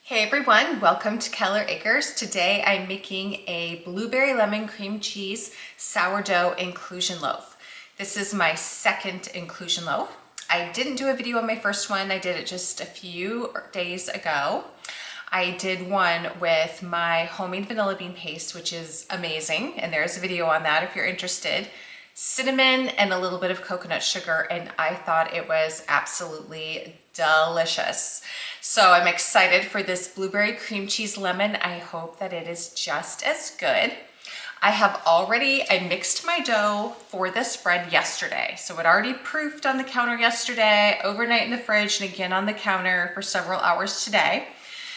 Hey everyone, welcome to Keller Acres. Today I'm making a blueberry lemon cream cheese sourdough inclusion loaf. This is my second inclusion loaf. I didn't do a video on my first one. I did it just a few days ago. I did one with my homemade vanilla bean paste, which is amazing. And there's a video on that if you're interested. Cinnamon and a little bit of coconut sugar, and I thought it was absolutely delicious. So I'm excited for this blueberry cream cheese lemon. I hope that it is just as good. I mixed my dough for this bread yesterday. So it already proofed on the counter yesterday, overnight in the fridge, and again on the counter for several hours today.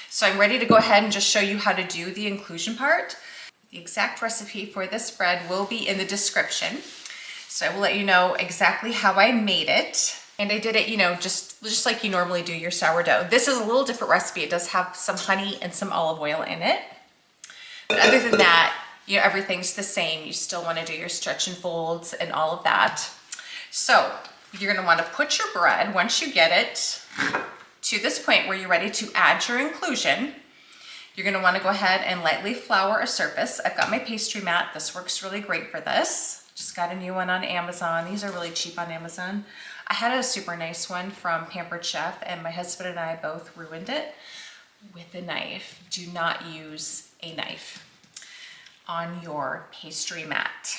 So I'm ready to go ahead and just show you how to do the inclusion part. The exact recipe for this bread will be in the description. So I will let you know exactly how I made it. And I did it, just like you normally do your sourdough. This is a little different recipe. It does have some honey and some olive oil in it. But other than that, everything's the same. You still want to do your stretch and folds and all of that. So you're going to want to put your bread, once you get it to this point where you're ready to add your inclusion, you're going to want to go ahead and lightly flour a surface. I've got my pastry mat. This works really great for this. Just got a new one on Amazon. These are really cheap on Amazon. I had a super nice one from Pampered Chef, and my husband and I both ruined it with a knife. Do not use a knife on your pastry mat.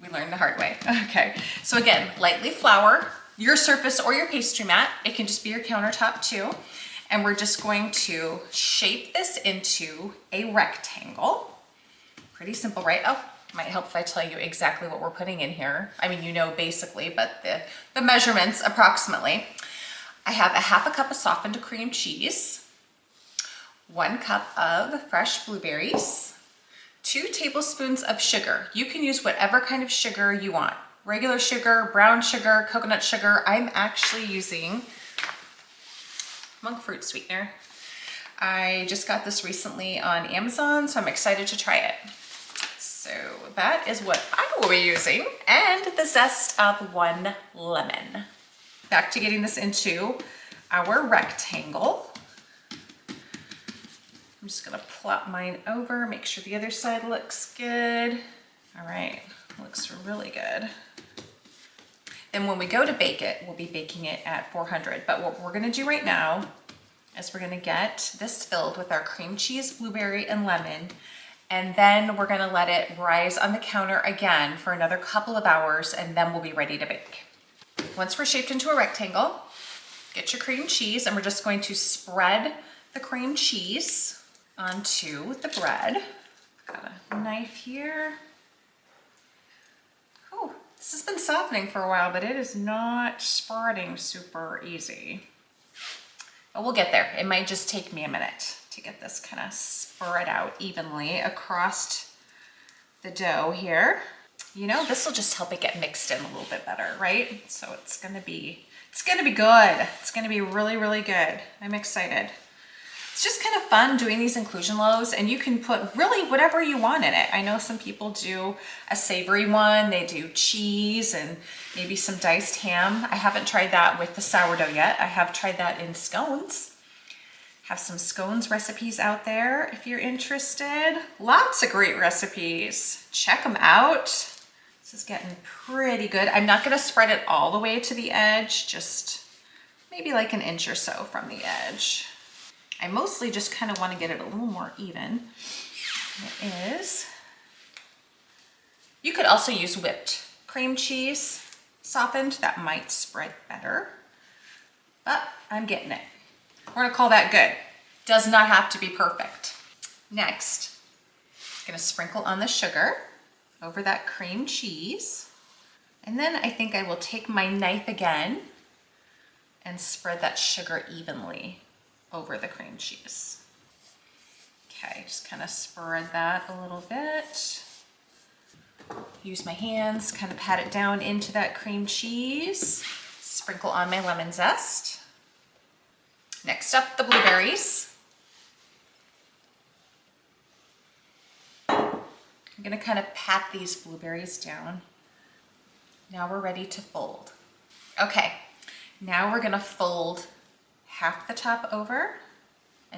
We learned the hard way. Okay, so again, lightly flour your surface or your pastry mat. It can just be your countertop too. And we're just going to shape this into a rectangle. Pretty simple, right? Oh, might help if I tell you exactly what we're putting in here. I mean, basically, but the measurements approximately. I have a half a cup of softened cream cheese, 1 cup of fresh blueberries, 2 tablespoons of sugar. You can use whatever kind of sugar you want. Regular sugar, brown sugar, coconut sugar. I'm actually using monk fruit sweetener. I just got this recently on Amazon, so I'm excited to try it. So that is what I will be using, and the zest of 1 lemon. Back to getting this into our rectangle. I'm just gonna plop mine over, make sure the other side looks good. All right, looks really good. Then when we go to bake it, we'll be baking it at 400. But what we're gonna do right now is we're gonna get this filled with our cream cheese, blueberry, and lemon. And then we're gonna let it rise on the counter again for another couple of hours, and then we'll be ready to bake. Once we're shaped into a rectangle, get your cream cheese, and we're just going to spread the cream cheese onto the bread. Got a knife here. Oh, this has been softening for a while, but it is not spreading super easy. But we'll get there. It might just take me a minute to get this kind of spread out evenly across the dough here. This will just help it get mixed in a little bit better, right? So it's gonna be good. It's gonna be really, really good. I'm excited. It's just kind of fun doing these inclusion loaves, and you can put really whatever you want in it. I know some people do a savory one. They do cheese and maybe some diced ham. I haven't tried that with the sourdough yet. I have tried that in scones. Have some scones recipes out there if you're interested. Lots of great recipes. Check them out. This is getting pretty good. I'm not gonna spread it all the way to the edge, just maybe like an inch or so from the edge. I mostly just kind of want to get it a little more even. It is. You could also use whipped cream cheese, softened. That might spread better, but I'm getting it. We're gonna call that good. Does not have to be perfect. Next, I'm gonna sprinkle on the sugar over that cream cheese. And then I think I will take my knife again and spread that sugar evenly over the cream cheese. Okay, just kind of spread that a little bit. Use my hands, kind of pat it down into that cream cheese. Sprinkle on my lemon zest. Next up, the blueberries. I'm gonna kind of pat these blueberries down. Now we're ready to fold. Okay, now we're gonna fold half the top over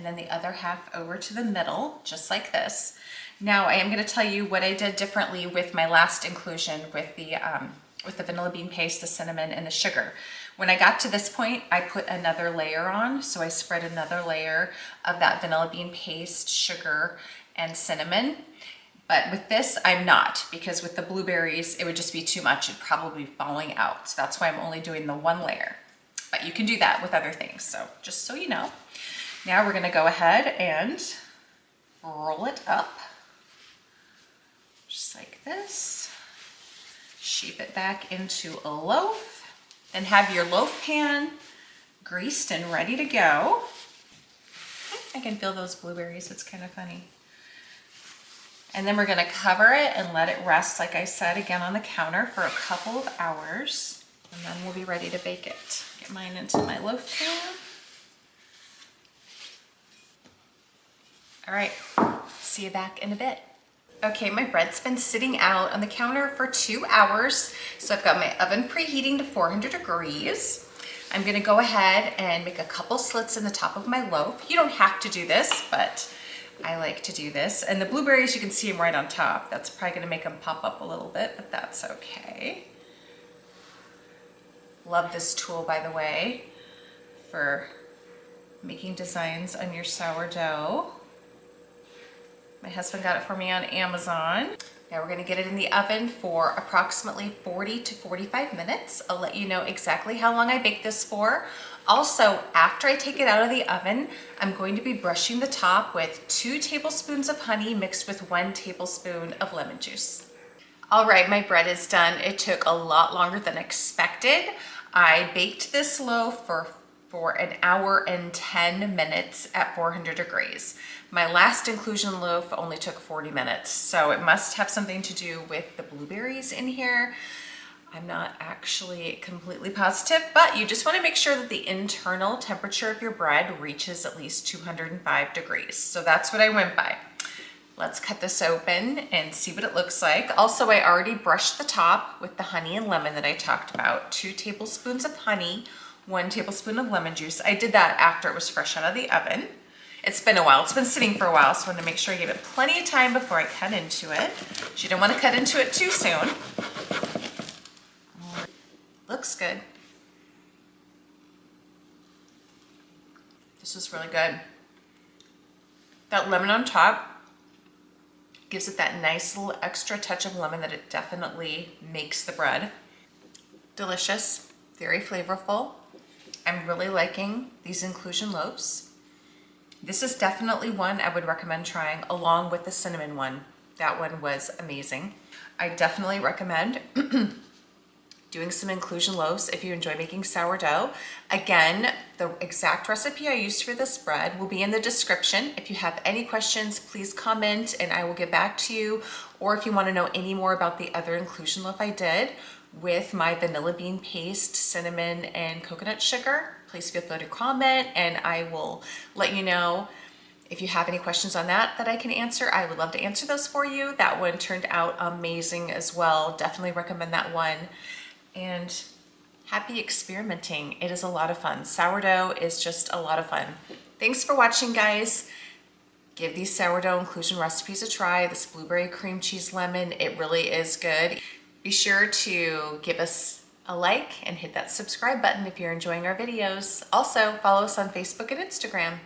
and then the other half over to the middle, just like this. Now I am going to tell you what I did differently with my last inclusion with the vanilla bean paste, the cinnamon, and the sugar. When I got to this point, I put another layer on. So I spread another layer of that vanilla bean paste, sugar, and cinnamon. But with this, I'm not, because with the blueberries, it would just be too much. It'd probably be falling out. So that's why I'm only doing the one layer. But you can do that with other things. So just so you know. Now we're gonna go ahead and roll it up. Just like this. Shape it back into a loaf. And have your loaf pan greased and ready to go. I can feel those blueberries, it's kind of funny. And then we're gonna cover it and let it rest, like I said, again on the counter for a couple of hours. And then we'll be ready to bake it. Get mine into my loaf pan. All right, see you back in a bit. Okay, my bread's been sitting out on the counter for 2 hours. So I've got my oven preheating to 400 degrees. I'm gonna go ahead and make a couple slits in the top of my loaf. You don't have to do this, but I like to do this. And the blueberries, you can see them right on top. That's probably gonna make them pop up a little bit, but that's okay. Love this tool, by the way, for making designs on your sourdough. My husband got it for me on Amazon. Now we're gonna get it in the oven for approximately 40 to 45 minutes. I'll let you know exactly how long I bake this for. Also, after I take it out of the oven, I'm going to be brushing the top with 2 tablespoons of honey mixed with 1 tablespoon of lemon juice. All right, my bread is done. It took a lot longer than expected. I baked this loaf for an hour and 10 minutes at 400 degrees. My last inclusion loaf only took 40 minutes, so it must have something to do with the blueberries in here. I'm not actually completely positive, but you just want to make sure that the internal temperature of your bread reaches at least 205 degrees. So that's what I went by. Let's cut this open and see what it looks like. Also, I already brushed the top with the honey and lemon that I talked about. 2 tablespoons of honey, 1 tablespoon of lemon juice. I did that after it was fresh out of the oven. It's been a while. It's been sitting for a while, so I wanted to make sure I gave it plenty of time before I cut into it. You don't want to cut into it too soon. Looks good. This is really good. That lemon on top gives it that nice little extra touch of lemon that it definitely makes the bread. Delicious, very flavorful. I'm really liking these inclusion loaves. This is definitely one I would recommend trying along with the cinnamon one. That one was amazing. I definitely recommend doing some inclusion loaves if you enjoy making sourdough. Again, the exact recipe I used for this bread will be in the description. If you have any questions, please comment and I will get back to you. Or if you want to know any more about the other inclusion loaf I did with my vanilla bean paste, cinnamon, and coconut sugar, please feel free to comment and I will let you know if you have any questions on that I can answer. I would love to answer those for you. That one turned out amazing as well. Definitely recommend that one. And happy experimenting. It is a lot of fun. Sourdough is just a lot of fun. Thanks for watching, guys. Give these sourdough inclusion recipes a try. This blueberry cream cheese lemon, it really is good. Be sure to give us a like and hit that subscribe button if you're enjoying our videos. Also, follow us on Facebook and Instagram.